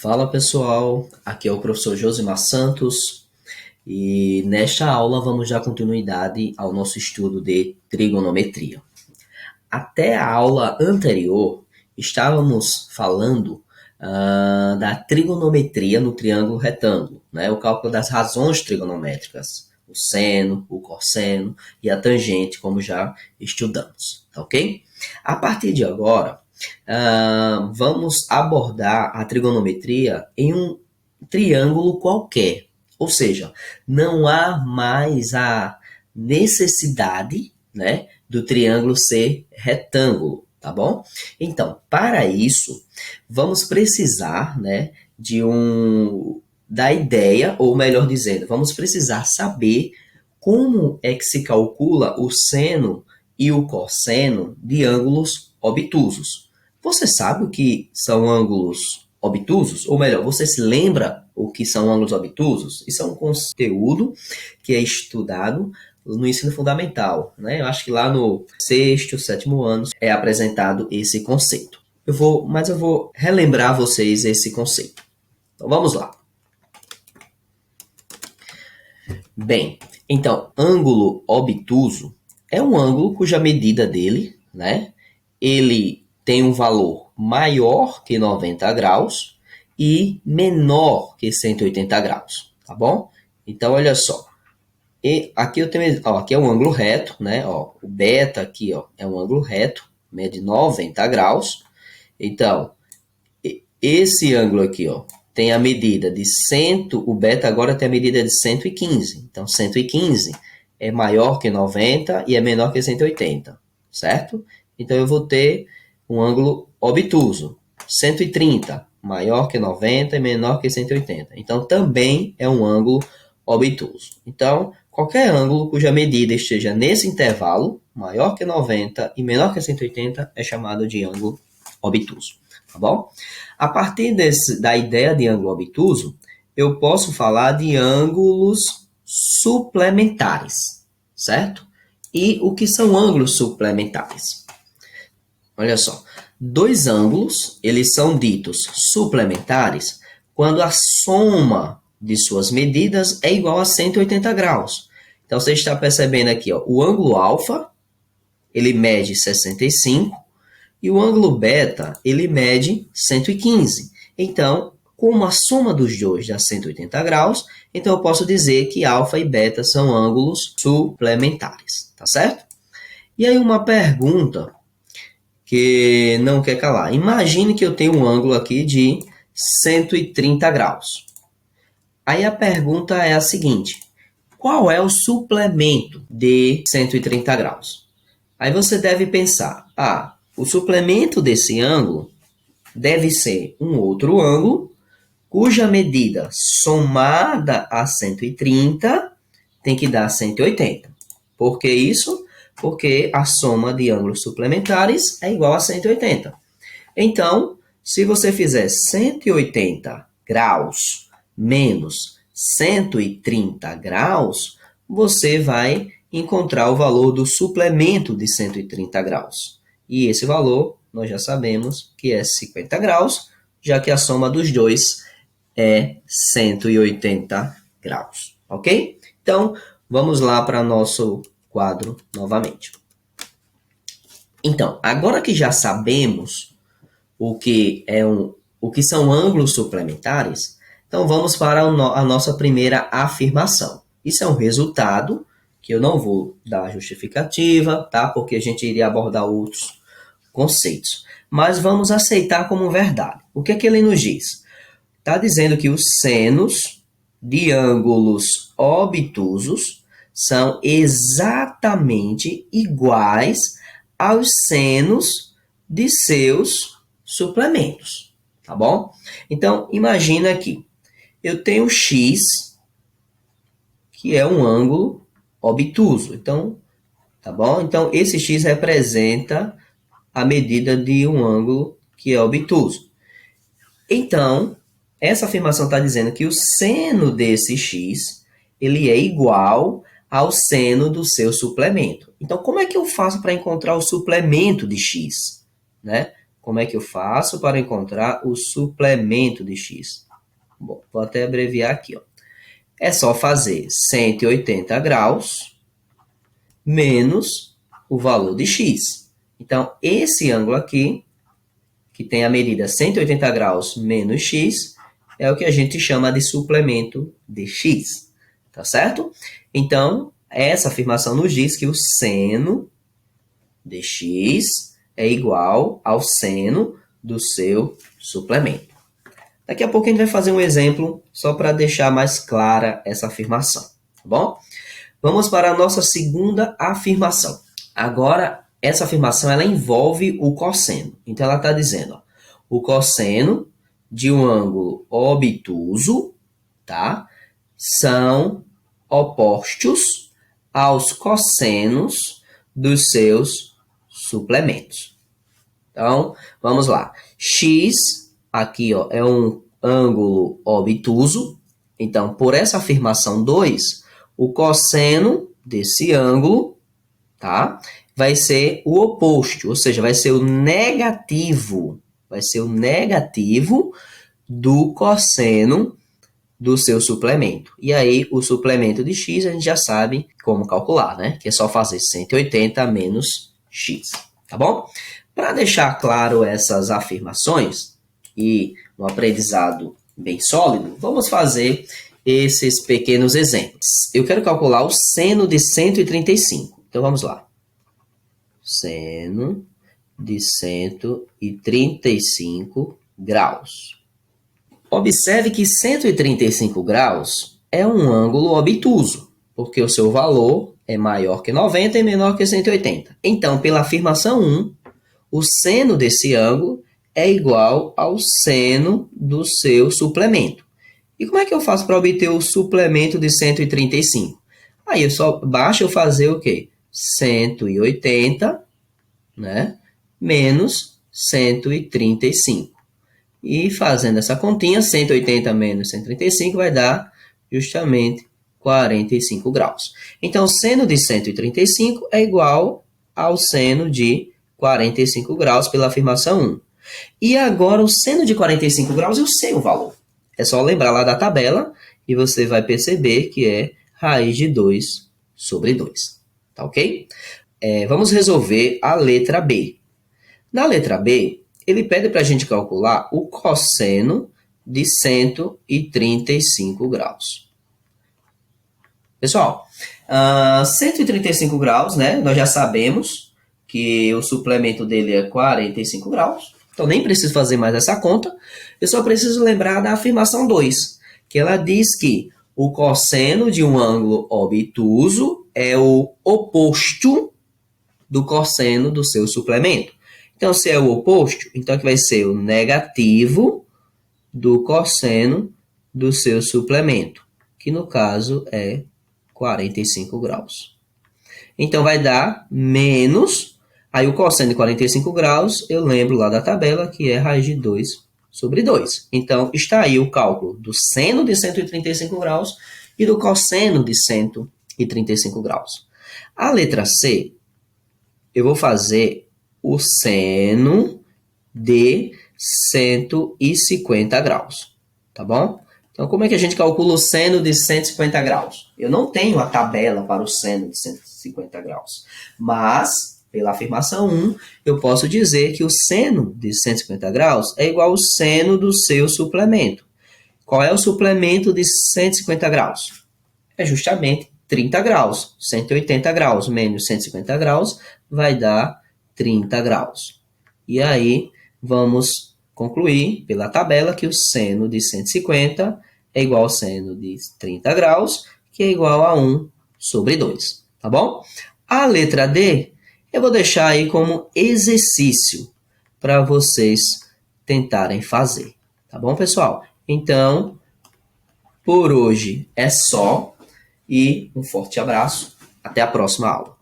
Fala pessoal, aqui é o professor Josimar Santos e nesta aula vamos dar continuidade ao nosso estudo de trigonometria. Até a aula anterior estávamos falando da trigonometria no triângulo retângulo, né? O cálculo das razões trigonométricas, o seno, o cosseno e a tangente, como já estudamos, tá ok? A partir de agora, vamos abordar a trigonometria em um triângulo qualquer. Ou seja, não há mais a necessidade, né, do triângulo ser retângulo, tá bom? Então, para isso, vamos precisar, né, da ideia, ou melhor dizendo, vamos precisar saber como é que se calcula o seno e o cosseno de ângulos obtusos. Você sabe o que são ângulos obtusos? Ou melhor, você se lembra o que são ângulos obtusos? Isso é um conteúdo que é estudado no ensino fundamental, né? Eu acho que lá no sexto, sétimo ano é apresentado esse conceito. Eu vou relembrar a vocês esse conceito. Então vamos lá. Bem, então, ângulo obtuso é um ângulo cuja medida dele, né? Ele tem um valor maior que 90 graus e menor que 180 graus, tá bom? Então, olha só. E aqui eu tenho, aqui é um ângulo reto, né? Ó, o beta aqui, ó, é um ângulo reto, mede 90 graus. Então, esse ângulo aqui, ó, tem a medida de 100, o beta agora tem a medida de 115. Então, 115 é maior que 90 e é menor que 180, certo? Então, eu vou ter um ângulo obtuso. 130, maior que 90 e menor que 180. Então, também é um ângulo obtuso. Então, qualquer ângulo cuja medida esteja nesse intervalo, maior que 90 e menor que 180, é chamado de ângulo obtuso, tá bom? A partir da ideia de ângulo obtuso, eu posso falar de ângulos suplementares, certo? E o que são ângulos suplementares? Olha só, dois ângulos, eles são ditos suplementares quando a soma de suas medidas é igual a 180 graus. Então, você está percebendo aqui, ó, o ângulo alfa, ele mede 65, e o ângulo beta, ele mede 115. Então, como a soma dos dois dá 180 graus, então eu posso dizer que alfa e beta são ângulos suplementares, tá certo? E aí uma pergunta que não quer calar. Imagine que eu tenho um ângulo aqui de 130 graus. Aí a pergunta é a seguinte: qual é o suplemento de 130 graus? Aí você deve pensar, o suplemento desse ângulo deve ser um outro ângulo cuja medida somada a 130 tem que dar 180. Por que isso? Porque a soma de ângulos suplementares é igual a 180. Então, se você fizer 180 graus menos 130 graus, você vai encontrar o valor do suplemento de 130 graus. E esse valor, nós já sabemos que é 50 graus, já que a soma dos dois é 180 graus, ok? Então, vamos lá para nosso quadro novamente. Então, agora que já sabemos o que são ângulos suplementares, então vamos para a nossa primeira afirmação. Isso é um resultado que eu não vou dar justificativa, tá? Porque a gente iria abordar outros conceitos. Mas vamos aceitar como verdade. O que é que ele nos diz? Está dizendo que os senos de ângulos obtusos são exatamente iguais aos senos de seus suplementos, tá bom? Então, imagina aqui, eu tenho x, que é um ângulo obtuso, então, tá bom? Então, esse x representa a medida de um ângulo que é obtuso. Então, essa afirmação está dizendo que o seno desse x, ele é igual ao seno do seu suplemento. Então, como é que eu faço para encontrar o suplemento de x? Né? como é que eu faço para encontrar o suplemento de x? Bom, vou até abreviar aqui, ó. É só fazer 180 graus menos o valor de x. Então, esse ângulo aqui, que tem a medida 180 graus menos x, é o que a gente chama de suplemento de x, tá certo? Então, essa afirmação nos diz que o seno de x é igual ao seno do seu suplemento. Daqui a pouco a gente vai fazer um exemplo só para deixar mais clara essa afirmação, tá bom? Vamos para a nossa segunda afirmação. Agora, essa afirmação ela envolve o cosseno. Então, ela está dizendo, ó, o cosseno de um ângulo obtuso, tá? São opostos aos cossenos dos seus suplementos. Então, vamos lá. X, aqui ó, é um ângulo obtuso. Então, por essa afirmação 2, o cosseno desse ângulo, tá? Vai ser o oposto, ou seja, vai ser o negativo. Vai ser o negativo do cosseno do seu suplemento. E aí, o suplemento de x, a gente já sabe como calcular, né? Que é só fazer 180 menos x, tá bom? Para deixar claro essas afirmações e um aprendizado bem sólido, vamos fazer esses pequenos exemplos. Eu quero calcular o seno de 135. Então, vamos lá. Seno de 135 graus. Observe que 135 graus é um ângulo obtuso, porque o seu valor é maior que 90 e menor que 180. Então, pela afirmação 1, o seno desse ângulo é igual ao seno do seu suplemento. E como é que eu faço para obter o suplemento de 135? Aí basta eu fazer o quê? 180, né? Menos 135. E fazendo essa continha, 180 menos 135 vai dar justamente 45 graus. Então, o seno de 135 é igual ao seno de 45 graus pela afirmação 1. E agora, o seno de 45 graus, eu sei o valor. É só lembrar lá da tabela e você vai perceber que é raiz de 2 sobre 2. Tá ok? Vamos resolver a letra B. Na letra B, ele pede para a gente calcular o cosseno de 135 graus. Pessoal, 135 graus, né? Nós já sabemos que o suplemento dele é 45 graus. Então, nem preciso fazer mais essa conta. Eu só preciso lembrar da afirmação 2, que ela diz que o cosseno de um ângulo obtuso é o oposto do cosseno do seu suplemento. Então, se é o oposto, então que vai ser o negativo do cosseno do seu suplemento, que no caso é 45 graus. Então, vai dar menos, aí o cosseno de 45 graus, eu lembro lá da tabela, que é raiz de 2 sobre 2. Então, está aí o cálculo do seno de 135 graus e do cosseno de 135 graus. A letra C, eu vou fazer o seno de 150 graus, tá bom? Então, como é que a gente calcula o seno de 150 graus? Eu não tenho a tabela para o seno de 150 graus, mas, pela afirmação 1, eu posso dizer que o seno de 150 graus é igual ao seno do seu suplemento. Qual é o suplemento de 150 graus? É justamente 30 graus. 180 graus menos 150 graus vai dar 30 graus. E aí, vamos concluir pela tabela que o seno de 150 é igual ao seno de 30 graus, que é igual a 1 sobre 2, tá bom? A letra D, eu vou deixar aí como exercício para vocês tentarem fazer, tá bom, pessoal? Então, por hoje é só e um forte abraço. Até a próxima aula.